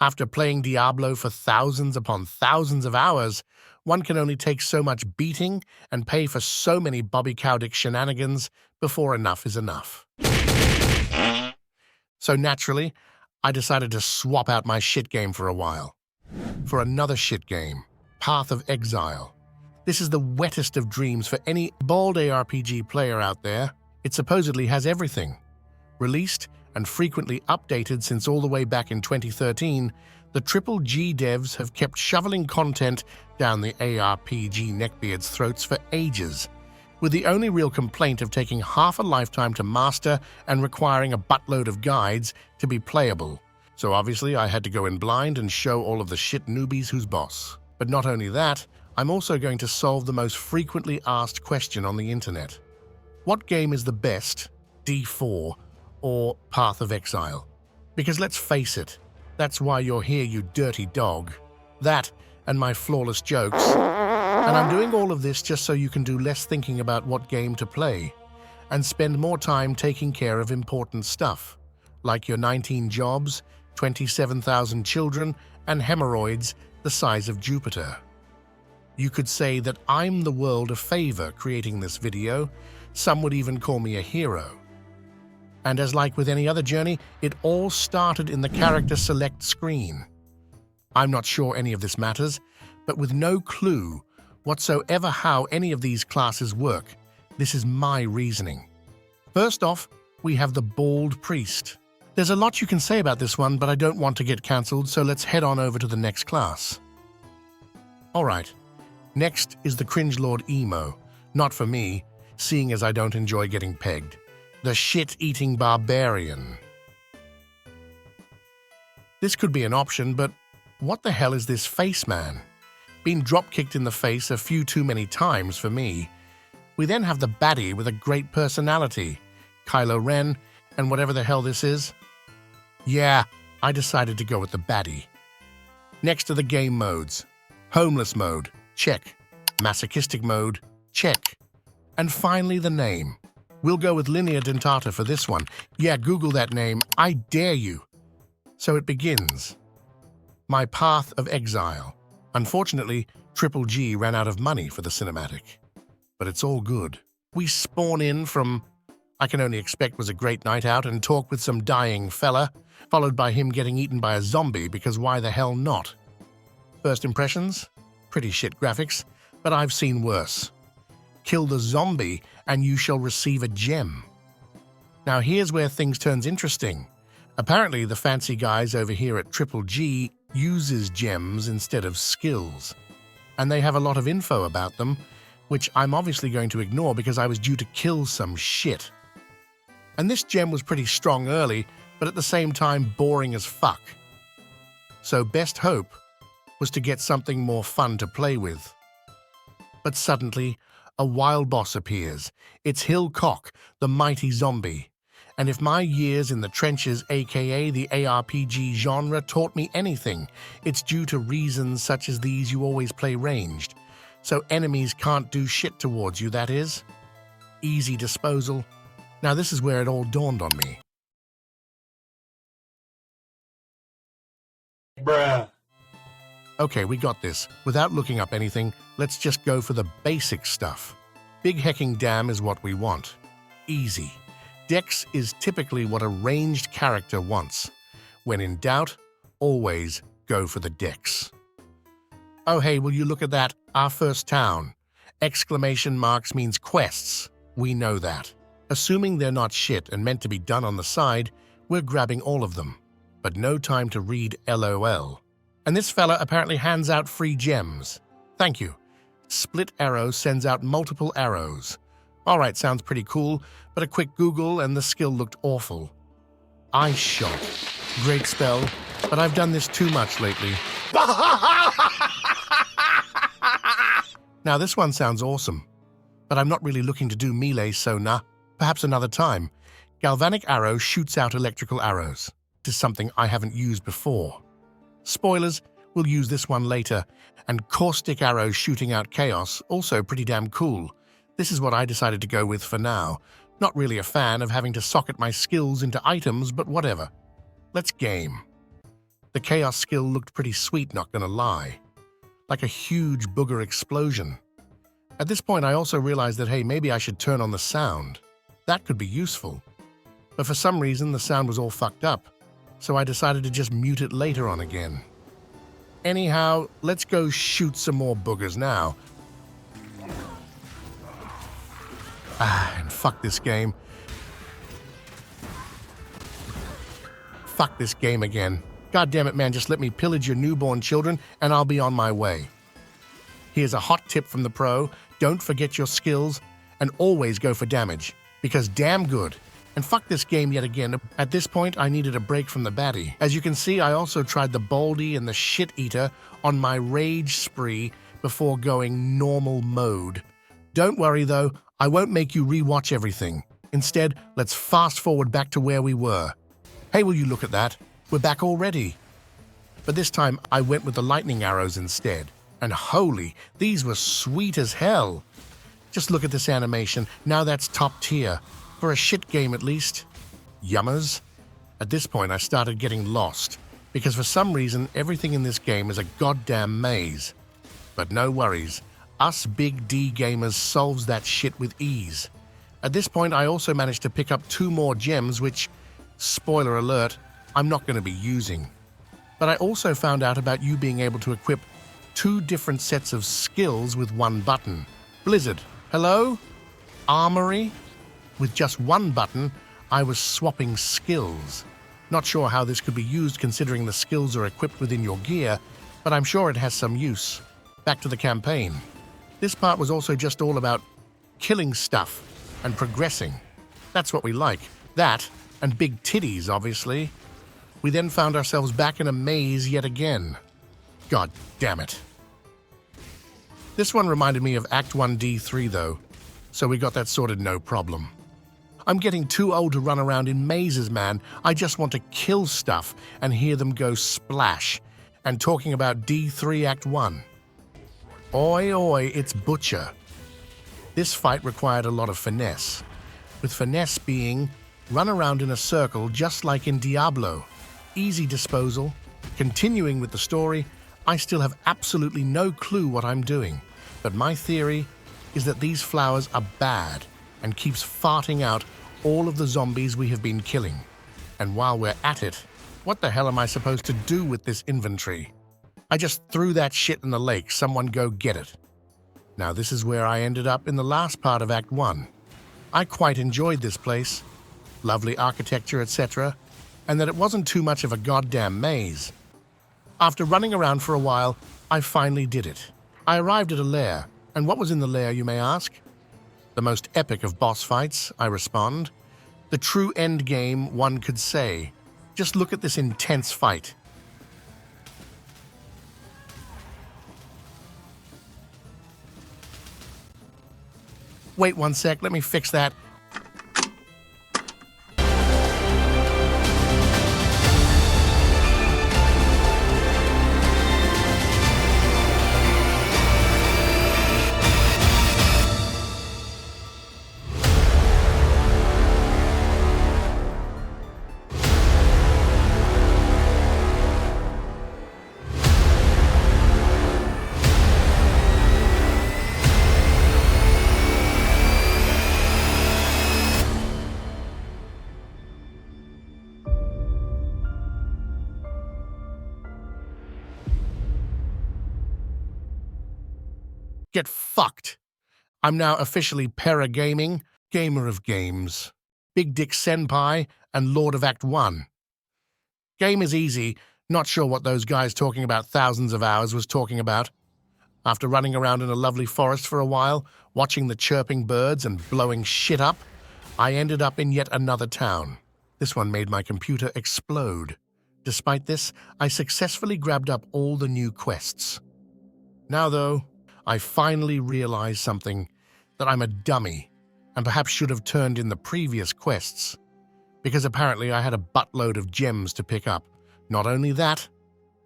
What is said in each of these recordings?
After playing Diablo for thousands upon thousands of hours, one can only take so much beating and pay for so many Bobby Cowdick shenanigans before enough is enough. So naturally, I decided to swap out my shit game for a while. For another shit game, Path of Exile. This is the wettest of dreams for any bald ARPG player out there. It supposedly has everything. Released and frequently updated since all the way back in 2013, the Triple G devs have kept shoveling content down the ARPG neckbeards' throats for ages, with the only real complaint of taking half a lifetime to master and requiring a buttload of guides to be playable. So obviously I had to go in blind and show all of the shit newbies who's boss. But not only that, I'm also going to solve the most frequently asked question on the internet. What game is the best, D4 or Path of Exile? Because let's face it, that's why you're here, you dirty dog. That and my flawless jokes. And I'm doing all of this just so you can do less thinking about what game to play and spend more time taking care of important stuff, like your 19 jobs, 27,000 children, and hemorrhoids the size of Jupiter. You could say that I'm the world a favor creating this video. Some would even call me a hero. And as like with any other journey, it all started in the character select screen. I'm not sure any of this matters, but with no clue whatsoever how any of these classes work, this is my reasoning. First off, we have the Bald Priest. There's a lot you can say about this one, but I don't want to get cancelled, so let's head on over to the next class. Alright, next is the Cringelord Emo. Not for me, seeing as I don't enjoy getting pegged. The Shit-Eating Barbarian. This could be an option, but what the hell is this face man? Been drop-kicked in the face a few too many times for me. We then have the baddie with a great personality, Kylo Ren, and whatever the hell this is. Yeah, I decided to go with the baddie. Next are the game modes. Homeless mode, check. Masochistic mode, check. And finally the name. We'll go with Linear Dentata for this one. Yeah, Google that name, I dare you. So it begins. My Path of Exile. Unfortunately, Triple G ran out of money for the cinematic. But it's all good. We spawn in from I Can Only Expect Was a Great Night Out and talk with some dying fella, followed by him getting eaten by a zombie because why the hell not? First impressions? Pretty shit graphics, but I've seen worse. Kill the zombie and you shall receive a gem. Now here's where things turns interesting. Apparently the fancy guys over here at Triple G uses gems instead of skills. And they have a lot of info about them, which I'm obviously going to ignore because I was due to kill some shit. And this gem was pretty strong early, but at the same time boring as fuck. So best hope was to get something more fun to play with. But suddenly, a wild boss appears. It's Hill Cock, the mighty zombie. And if my years in the trenches, aka the ARPG genre, taught me anything, it's due to reasons such as these you always play ranged. So enemies can't do shit towards you, that is. Easy disposal. Now this is where it all dawned on me. Bruh. Okay, we got this. Without looking up anything, let's just go for the basic stuff. Big hecking dam is what we want. Easy. Dex is typically what a ranged character wants. When in doubt, always go for the Dex. Oh hey, will you look at that? Our first town. Exclamation marks means quests. We know that. Assuming they're not shit and meant to be done on the side, we're grabbing all of them. But no time to read LOL. And this fella apparently hands out free gems. Thank you. Split arrow sends out multiple arrows. Alright, sounds pretty cool, but a quick Google and the skill looked awful. Eye shot. Great spell, but I've done this too much lately. Now this one sounds awesome, but I'm not really looking to do melee, so nah. Perhaps another time. Galvanic arrow shoots out electrical arrows. This is something I haven't used before. Spoilers, we'll use this one later. And caustic arrow shooting out chaos, also pretty damn cool. This is what I decided to go with for now. Not really a fan of having to socket my skills into items, but whatever. Let's game. The chaos skill looked pretty sweet, not gonna lie. Like a huge booger explosion. At this point, I also realized that, hey, maybe I should turn on the sound. That could be useful. But for some reason, the sound was all fucked up, so I decided to just mute it later on again. Anyhow, let's go shoot some more boogers now. And fuck this game. Fuck this game again. God damn it, man, just let me pillage your newborn children and I'll be on my way. Here's a hot tip from the pro. Don't forget your skills and always go for damage, because damn good. And fuck this game yet again. At this point, I needed a break from the baddie. As you can see, I also tried the Baldy and the Shit Eater on my rage spree before going normal mode. Don't worry though, I won't make you rewatch everything. Instead, let's fast forward back to where we were. Hey, will you look at that? We're back already. But this time, I went with the lightning arrows instead. And holy, these were sweet as hell. Just look at this animation. Now that's top tier. For a shit game at least. Yummers. At this point, I started getting lost, because for some reason, everything in this game is a goddamn maze. But no worries. Us Big D gamers solves that shit with ease. At this point, I also managed to pick up 2 more gems, which, spoiler alert, I'm not going to be using. But I also found out about you being able to equip 2 different sets of skills with 1 button. Blizzard, hello? Armory? With just 1 button, I was swapping skills. Not sure how this could be used considering the skills are equipped within your gear, but I'm sure it has some use. Back to the campaign. This part was also just all about killing stuff and progressing. That's what we like. That, and big titties, obviously. We then found ourselves back in a maze yet again. God damn it. This one reminded me of Act 1 D3 though, so we got that sorted no problem. I'm getting too old to run around in mazes, man. I just want to kill stuff and hear them go splash. And talking about D3 Act 1. Oi oi, it's Butcher. This fight required a lot of finesse, with finesse being run around in a circle just like in Diablo. Easy disposal. Continuing with the story, I still have absolutely no clue what I'm doing, but my theory is that these flowers are bad and keeps farting out all of the zombies we have been killing. And while we're at it, what the hell am I supposed to do with this inventory? I just threw that shit in the lake, someone go get it. Now this is where I ended up in the last part of Act 1. I quite enjoyed this place. Lovely architecture, etc., and that it wasn't too much of a goddamn maze. After running around for a while, I finally did it. I arrived at a lair, and what was in the lair, you may ask? The most epic of boss fights, I respond. The true end game, one could say. Just look at this intense fight. Wait one sec, let me fix that. Get fucked. I'm now officially pergaming, gamer of games, Big Dick Senpai, and Lord of Act 1. Game is easy, not sure what those guys talking about thousands of hours was talking about. After running around in a lovely forest for a while, watching the chirping birds and blowing shit up, I ended up in yet another town. This one made my computer explode. Despite this, I successfully grabbed up all the new quests. Now though, I finally realized something, that I'm a dummy, and perhaps should have turned in the previous quests, because apparently I had a buttload of gems to pick up. Not only that,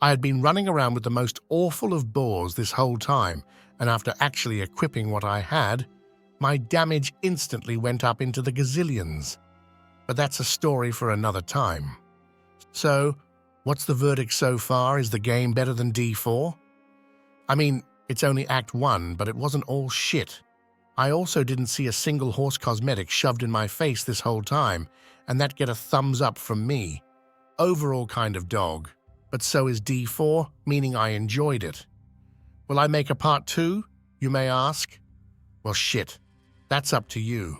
I had been running around with the most awful of bores this whole time, and after actually equipping what I had, my damage instantly went up into the gazillions. But that's a story for another time. So, What's the verdict so far? Is the game better than D4? I mean, it's only Act 1, but it wasn't all shit. I also didn't see a single horse cosmetic shoved in my face this whole time, and that get a thumbs up from me. Overall kind of dog. But so is D4, meaning I enjoyed it. Will I make a part 2, you may ask? Well, shit. That's up to you.